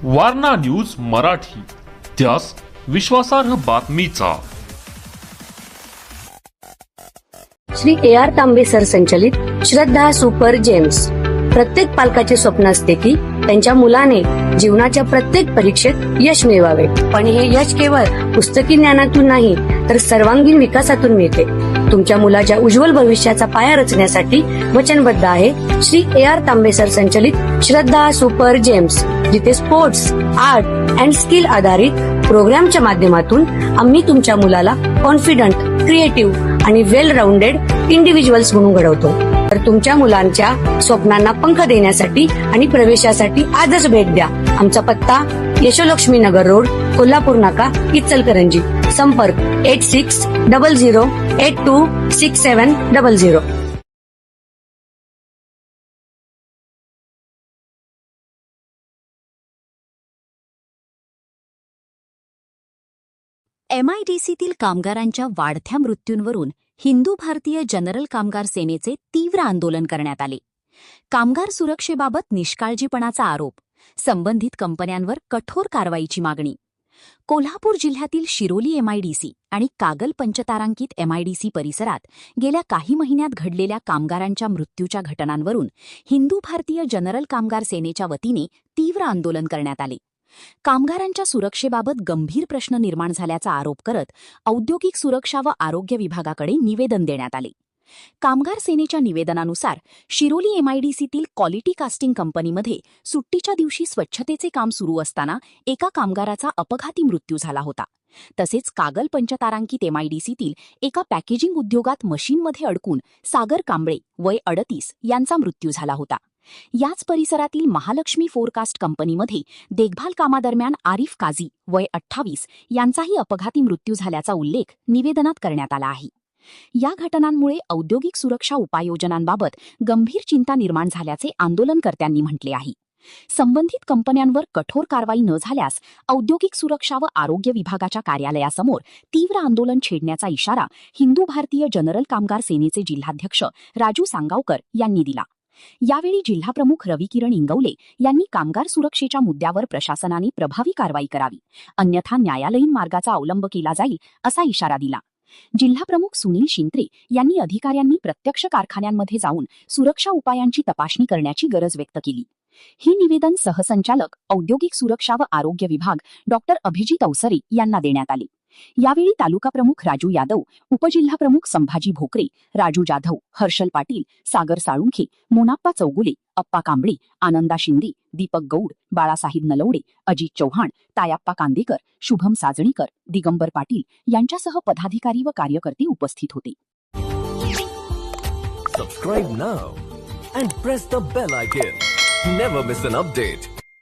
Warna news Marathi, त्यास विश्वासार्ह बातमीचा. श्री AR तांबे सर संचलित श्रद्धा सुपर जेम्स. प्रत्येक पालकाचे स्वप्न असते की त्यांच्या मुलाने जीवनाच्या प्रत्येक परीक्षेत यश मिळवावे, पण हे यश केवळ पुस्तकी ज्ञानातून नाही तर सर्वांगीण विकासातून मिळते. तुमच्या मुलाच्या उज्ज्वल भविष्याचा पाया रचण्यासाठी वचनबद्ध आहे श्री AR तांबे सर संचलित श्रद्धा सुपर जेम्स, जिथे स्पोर्ट्स, आर्ट अँड स्किल आधारित प्रोग्रामच्या माध्यमातून आम्ही तुमच्या मुलाला कॉन्फिडंट, क्रिएटिव्ह आणि वेल राऊंडेड इंडिव्हिज्युअल्स म्हणून घडवतो. तर तुमच्या मुलांच्या स्वप्नांना पंख देण्यासाठी आणि प्रवेशासाठी आजच भेट द्या. आमचा पत्ता यशोलक्ष्मी नगर रोड, कोल्हापूर नाका, इचलकरंजी. संपर्क 8600826700. MIDCतील कामगारांच्या वाढत्या मृत्यूंवरून हिंदू भारतीय जनरल कामगार सेनेचे तीव्र आंदोलन करण्यात आले. कामगार सुरक्षेबाबत निष्काळजीपणाचा आरोप, संबंधित कंपन्यांवर कठोर कारवाईची मागणी. कोल्हापूर जिल्ह्यातील शिरोली MIDC आणि कागल पंचतारांकित MIDC परिसरात गेल्या काही महिन्यात घडलेल्या कामगारांच्या मृत्यूच्या घटनांवरून हिंदू भारतीय जनरल कामगार सेनेच्या वतीने तीव्र आंदोलन करण्यात आले. कामगारांच्या सुरक्षेबाबत गंभीर प्रश्न निर्माण झाल्याचा आरोप करत औद्योगिक सुरक्षा व आरोग्य विभागाकडे निवेदन देण्यात आले. कामगार सेनेच्या निवेदनानुसार शिरोली MIDCतील क्वालिटी कास्टिंग कंपनीमध्ये सुट्टीच्या दिवशी स्वच्छतेचे काम सुरू असताना एका कामगाराचा अपघाती मृत्यू झाला होता. तसेच कागल पंचतारांकित MIDCतील एका पॅकेजिंग उद्योगात मशीनमध्ये अडकून सागर कांबळे वय 38 यांचा मृत्यू झाला होता. याच परिसरातील महालक्ष्मी फोरकास्ट कंपनीमध्ये देखभाल कामादरम्यान आरिफ काझी वय 28 यांचाही अपघाती मृत्यू झाल्याचा उल्लेख निवेदनात करण्यात आला आहे. या घटनांमुळे औद्योगिक सुरक्षा उपाययोजनांबाबत गंभीर चिंता निर्माण झाल्याचे आंदोलनकर्त्यांनी म्हटले आहे. संबंधित कंपन्यांवर कठोर कारवाई न झाल्यास औद्योगिक सुरक्षा व आरोग्य विभागाच्या कार्यालयासमोर तीव्र आंदोलन छेडण्याचा इशारा हिंदू भारतीय जनरल कामगार सेनेचे जिल्हाध्यक्ष राजू सांगावकर यांनी दिला. यावेळी जिल्हाप्रमुख रविकिरण इंगवले यांनी कामगार सुरक्षेच्या मुद्द्यावर प्रशासनाने प्रभावी कारवाई करावी, अन्यथा न्यायालयीन मार्गाचा अवलंब केला जाईल असा इशारा दिला. जिल्हाप्रमुख सुनील शिंत्रे यांनी अधिकाऱ्यांनी प्रत्यक्ष कारखान्यांमध्ये जाऊन सुरक्षा उपायांची तपासणी करण्याची गरज व्यक्त केली. हे निवेदन सहसंचालक औद्योगिक सुरक्षा व आरोग्य विभाग डॉ. अभिजित अवसरे यांना देण्यात आले. यावेळी तालुका प्रमुख राजू यादव, उपजिल्हाप्रमुख संभाजी भोकरे, राजू जाधव, हर्षल पाटील, सागर साळुंखे, मोनाप्पा चौगुले, अप्पा कांबळे, आनंदा शिंदे, दीपक गौड, बाळासाहेब नलवडे, अजित चौहान, तायाप्पा कांदेकर, शुभम साजणीकर, दिगंबर पाटील यांच्यासह पदाधिकारी व कार्यकर्ते उपस्थित होते. Subscribe now and press the bell icon. Never miss an update.